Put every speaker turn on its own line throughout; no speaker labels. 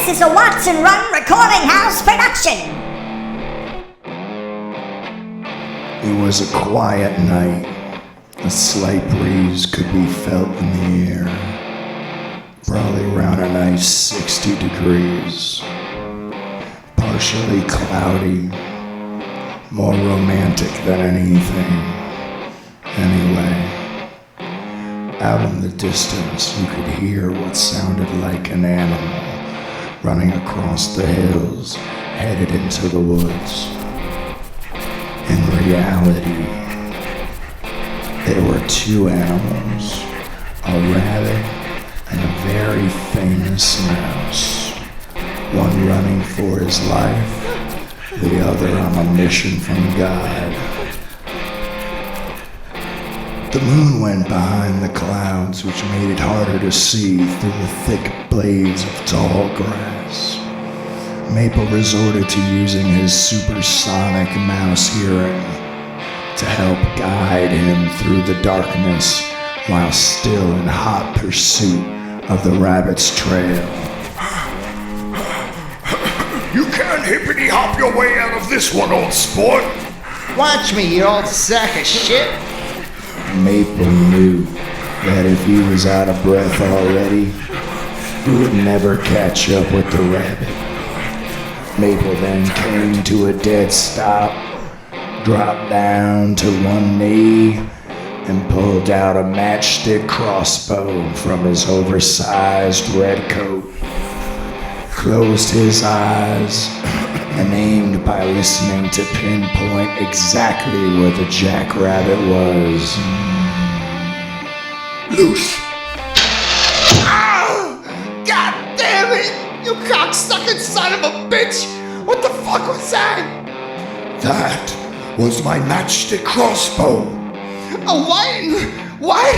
This is a Watson Run Recording House production.
It was a quiet night. A slight breeze could be felt in the air. Probably around a nice 60 degrees. Partially cloudy. More romantic than anything. Anyway, out in the distance you could hear what sounded like an animal running across the hills, headed into the woods. In reality, there were two animals, a rabbit and a very famous mouse. One running for his life, the other on a mission from God. The moon went behind the clouds, which made it harder to see through the thick blades of tall grass. Maple resorted to using his supersonic mouse hearing to help guide him through the darkness while still in hot pursuit of the rabbit's trail.
You can't hippity hop your way out of this one, old sport.
Watch me, you old sack of shit.
Maple knew that if he was out of breath already, he would never catch up with the rabbit. Maple then came to a dead stop, dropped down to one knee, and pulled out a matchstick crossbow from his oversized red coat. Closed his eyes and aimed by listening to pinpoint exactly where the jackrabbit was.
Loose.
Oh, God damn it! You cocksucking son of a bitch! What the fuck was that?
That was my matchstick crossbow.
A what? What?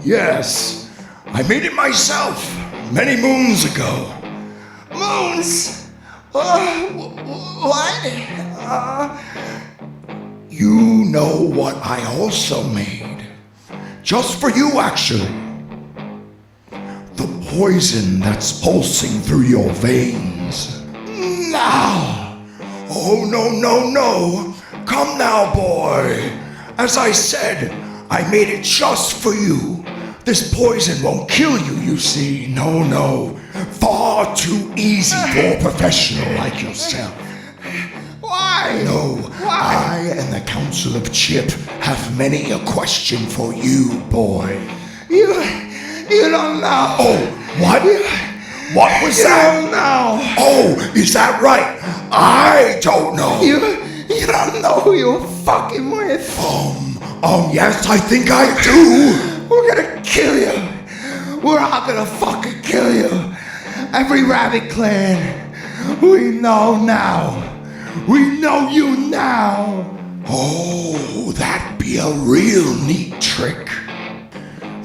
Yes, I made it myself many moons ago.
Moons? What?
You know what I also made? Just for you, actually. The poison that's pulsing through your veins. Now! Oh, no. Come now, boy. As I said, I made it just for you. This poison won't kill you, you see. No. Far too easy for a professional like yourself.
Why?
No,
Why?
I and the Council of Chip have many a question for you, boy.
You don't know.
Oh, what? What was
You
that?
don't know.
Oh, is that right? I don't know.
You don't know who you're fucking with.
Yes, I think I do.
We're gonna kill you. We're all gonna fucking kill you. Every rabbit clan. We know now. We know you now.
Oh, that'd be a real neat trick.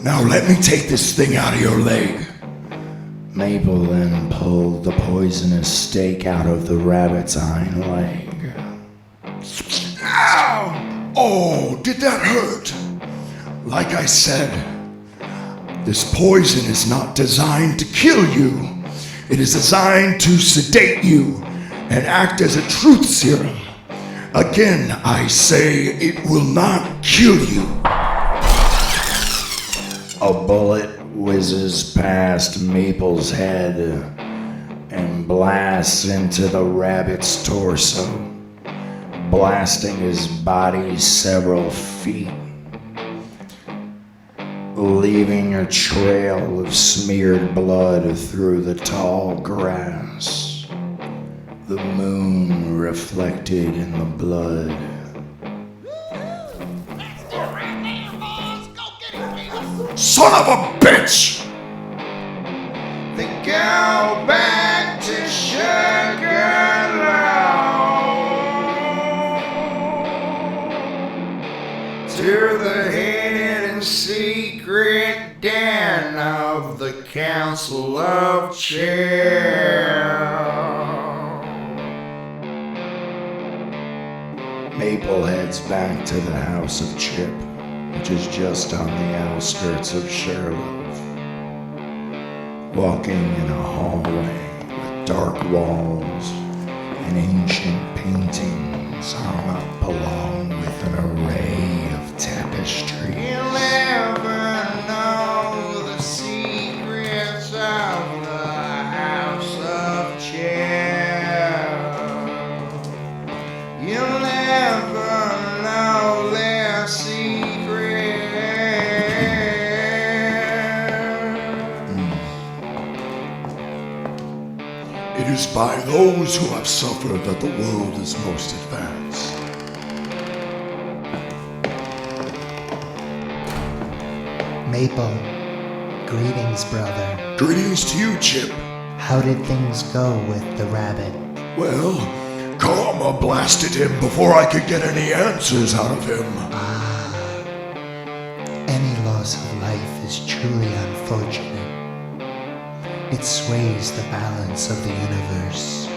Now let me take this thing out of your leg.
Maple then pulled the poisonous stake out of the rabbit's hind leg.
Ow! Oh, did that hurt? Like I said, this poison is not designed to kill you. It is designed to sedate you and act as a truth serum. Again, I say it will not kill you.
A bullet whizzes past Maple's head and blasts into the rabbit's torso, blasting his body several feet, leaving a trail of smeared blood through the tall grass. The moon reflected in the blood.
Son of a bitch!
Then go back to Sugarloaf, to the hidden secret den of the Council of Chip.
Maple heads back to the House of Chip, which is just on the outskirts of Sugarloaf. walking in a hallway with dark walls and ancient paintings hung up along with an array of tapestry.
You'll never know the secrets of the House of Chill. You'll never know their secrets.
It is by those who have suffered that the world is most advanced.
Maple, greetings, brother.
Greetings to you, Chip.
How did things go with the rabbit?
Well, karma blasted him before I could get any answers out of him.
Any loss of life is truly unfortunate. It sways the balance of the universe.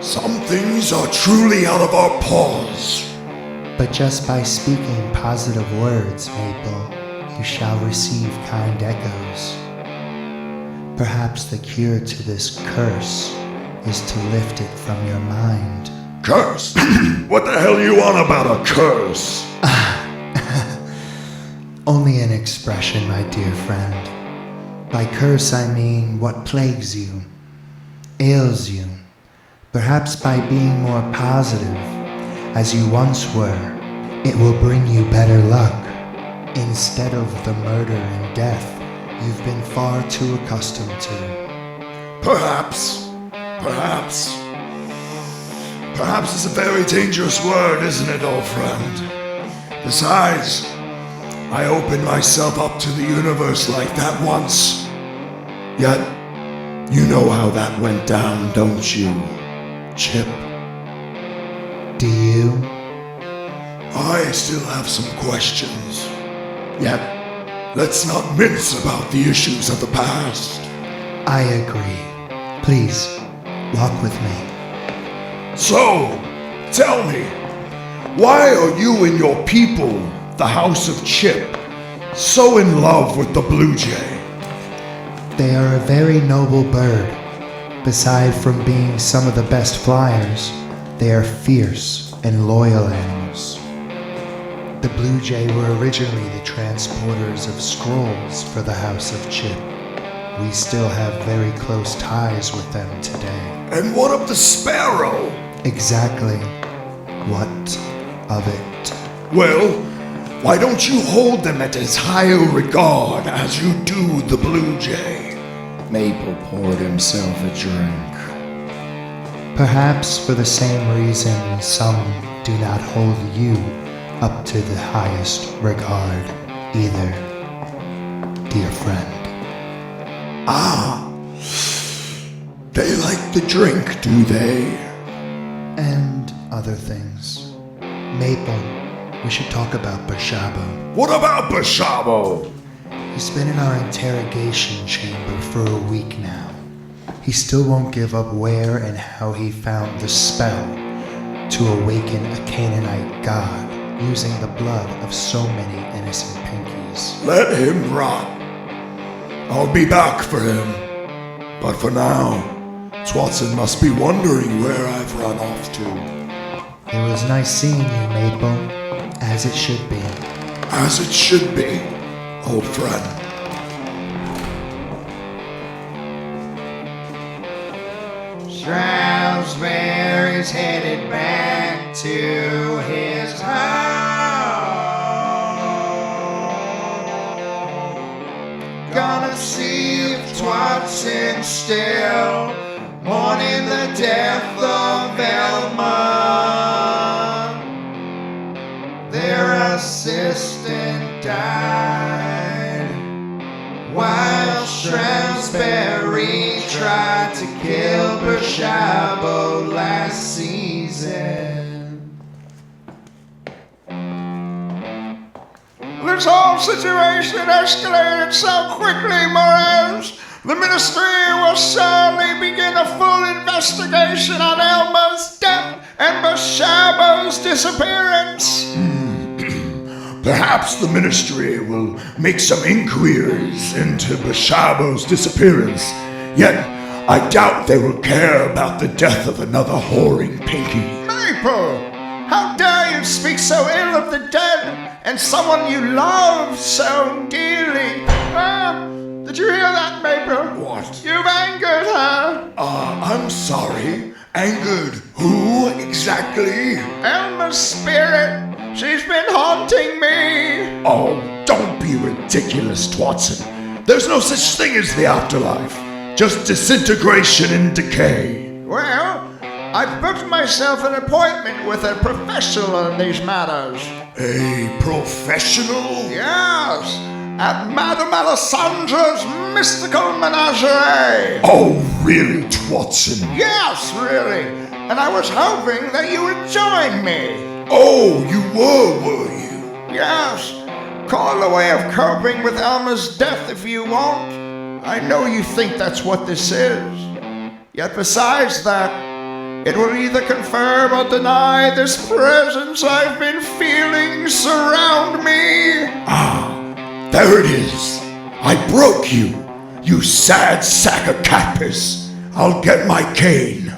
Some things are truly out of our paws.
But just by speaking positive words, Maple, you shall receive kind echoes. Perhaps the cure to this curse is to lift it from your mind.
Curse? What the hell you on about a curse?
Only an expression, my dear friend. By curse I mean what plagues you, ails you. Perhaps by being more positive, as you once were, it will bring you better luck. Instead of the murder and death you've been far too accustomed to.
Perhaps. Perhaps is a very dangerous word, isn't it, old friend? Besides, I opened myself up to the universe like that once. Yet, you know how that went down, don't you, Chip?
Do you?
I still have some questions. Yet, let's not mince about the issues of the past.
I agree. Please, walk with me.
So, tell me, why are you and your people, the House of Chip, so in love with the blue jay?
They are a very noble bird. Beside from being some of the best flyers, they are fierce and loyal animals. The blue jay were originally the transporters of scrolls for the House of Chip. We still have very close ties with them today.
And what of the sparrow?
Exactly. What of it?
Well, why don't you hold them at as high a regard as you do the blue jay?
Maple poured himself a drink.
Perhaps for the same reason some do not hold you up to the highest regard either, dear friend.
Ah, they like the drink, do they?
And other things. Maple, we should talk about Bashabo.
What about Bashabo?
He's been in our interrogation chamber for a week now. He still won't give up where and how he found the spell to awaken a Canaanite god using the blood of so many innocent pinkies.
Let him rot. I'll be back for him. But for now, Twatson must be wondering where I've run off to.
It was nice seeing you, Maple, as it should be.
As it should be, old friend.
Shrouzberry's headed back to his home. Gonna see if Twatson still mourning the death of Elma. Their assistant died while Shrouzberry tried to kill Bashabo last season. This whole situation escalated so quickly, Maurez. The ministry will shortly begin a full investigation on Elma's death and Bashabo's disappearance.
Perhaps the ministry will make some inquiries into Bashabo's disappearance Yet, I doubt they will care about the death of another whoring Pinky.
Maple, how dare you speak so ill of the dead and someone you love so dearly? Did you hear that, Maple?
What?
You've angered her.
I'm sorry. Angered who exactly?
Elma's spirit. She's been haunting me.
Oh, don't be ridiculous, Twatson. There's no such thing as the afterlife. Just disintegration and decay.
Well, I've booked myself an appointment with a professional in these matters.
A professional?
Yes, at Madame Alessandra's mystical menagerie.
Oh, really, Twatson?
Yes, really. And I was hoping that you would join me.
Oh, you were you?
Yes. Call it a way of coping with Elma's death if you want. I know you think that's what this is. Yet besides that, it will either confirm or deny this presence I've been feeling surround me.
There it is. I broke you, you sad sack of cat piss. I'll get my cane.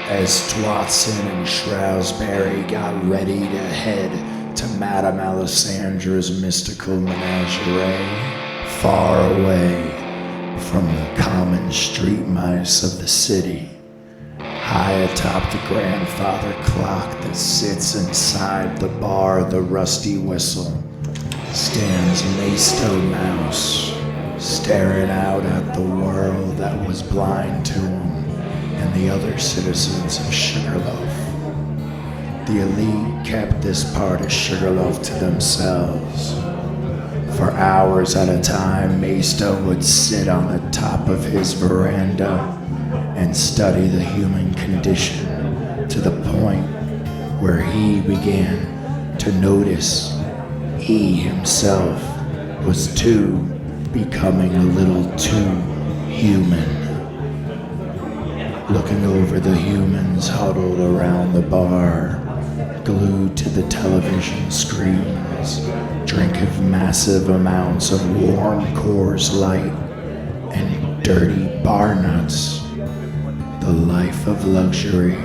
As Twatson and Shrouzberry got ready to head to Madame Alessandra's mystical menagerie, far away from the common street mice of the city, high atop the grandfather clock that sits inside the bar, the Rusty Whistle, stands Maisto Mouse, staring out at the world that was blind to him and the other citizens of Sugarloaf. The elite kept this part of Sugarloaf to themselves. For hours at a time, Maisto would sit on the top of his veranda and study the human condition to the point where he began to notice he himself was becoming a little too human. Looking over the humans huddled around the bar, glued to the television screens, drinking massive amounts of warm Coors Light and dirty bar nuts. The life of luxury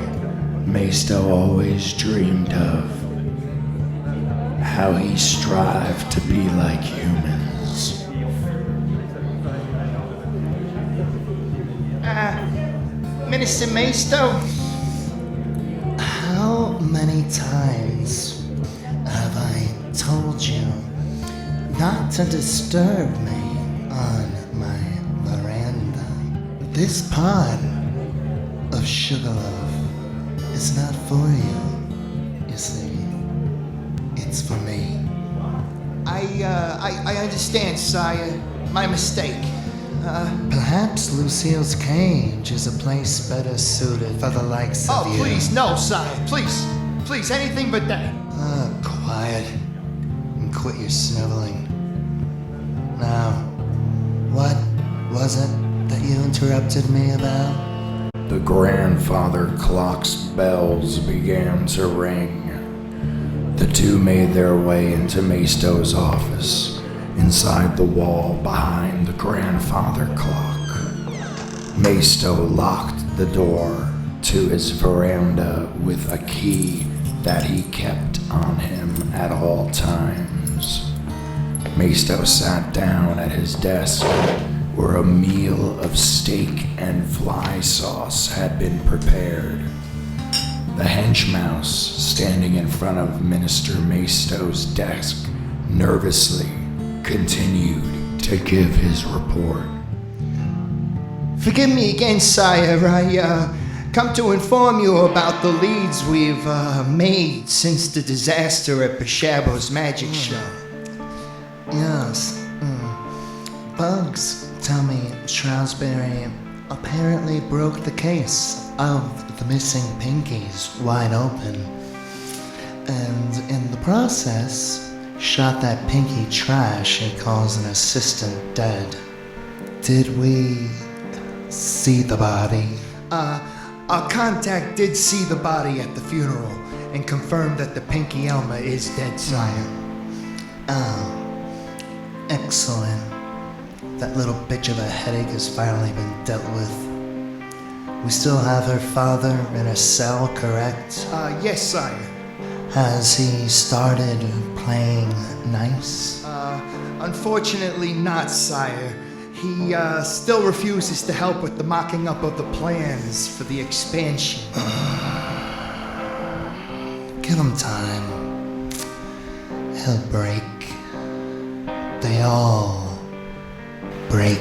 Maisto always dreamed of. How he strived to be like humans.
Minister Maisto,
How many times have I told you not to disturb me on my veranda? This pod of Sugarloaf is not for you, you see. It's for me.
I understand, sire. My mistake.
Perhaps Lucille's cage is a place better suited for the likes of
Oh,
you.
please, no, sire. Please. Please, anything but that.
Quiet and quit your sniveling. Now, what was it that you interrupted me about?
The grandfather clock's bells began to ring. The two made their way into Maisto's office, inside the wall behind the grandfather clock. Maisto locked the door to his veranda with a key that he kept on him at all times. Maisto sat down at his desk where a meal of steak and fly sauce had been prepared. The hench mouse, standing in front of Minister Maisto's desk, nervously continued to give his report.
Forgive me again, sire. I come to inform you about the leads we've made since the disaster at Bashabo's magic show.
Yes. Bugs, tell me, Shrouzberry apparently broke the case of the missing pinkies wide open. And in the process, shot that pinky trash and caused an assistant dead. Did we see the body?
Our contact did see the body at the funeral and confirmed that the Pinky Elma is dead, sire.
Oh, excellent. That little bitch of a headache has finally been dealt with. We still have her father in a cell, correct?
Yes, sire.
Has he started playing nice?
Unfortunately not, sire. He still refuses to help with the mocking up of the plans for the expansion.
Give him time. He'll break. They all break.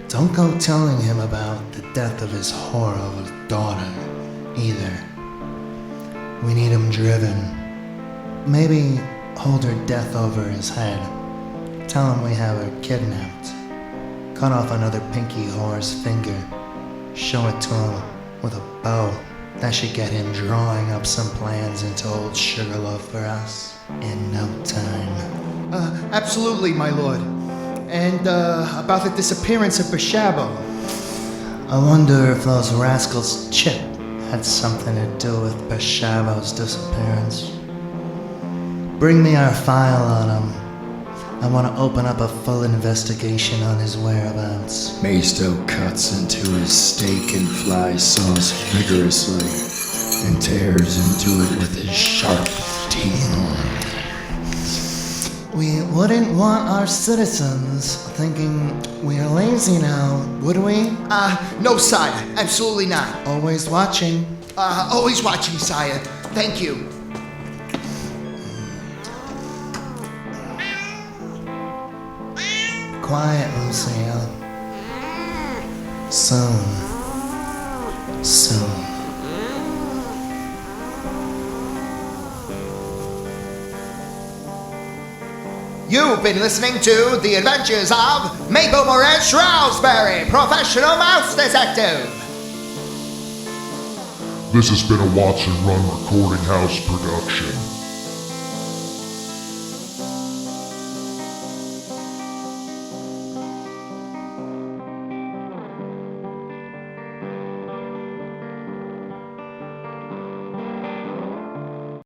Don't go telling him about the death of his whore of a daughter, either. We need him driven. Maybe hold her death over his head. Tell him we have her kidnapped. Cut off another pinky whore's finger. Show it to him with a bow. That should get him drawing up some plans into old Sugarloaf for us in no time.
Absolutely, my lord. And about the disappearance of Bashabo.
I wonder if those rascals' chip had something to do with Bashabo's disappearance. Bring me our file on him. I want to open up a full investigation on his whereabouts.
Maisto cuts into his steak and fly sauce vigorously and tears into it with his sharp teeth.
We wouldn't want our citizens thinking we're lazy now, would we?
No, sire. Absolutely not.
Always watching.
Always watching, sire. Thank you.
Quiet, Lucille. Soon. Soon.
You've been listening to The Adventures of Maple Maurez Shrouzberry, professional mouse detective.
This has been a Watson Run Recording House production.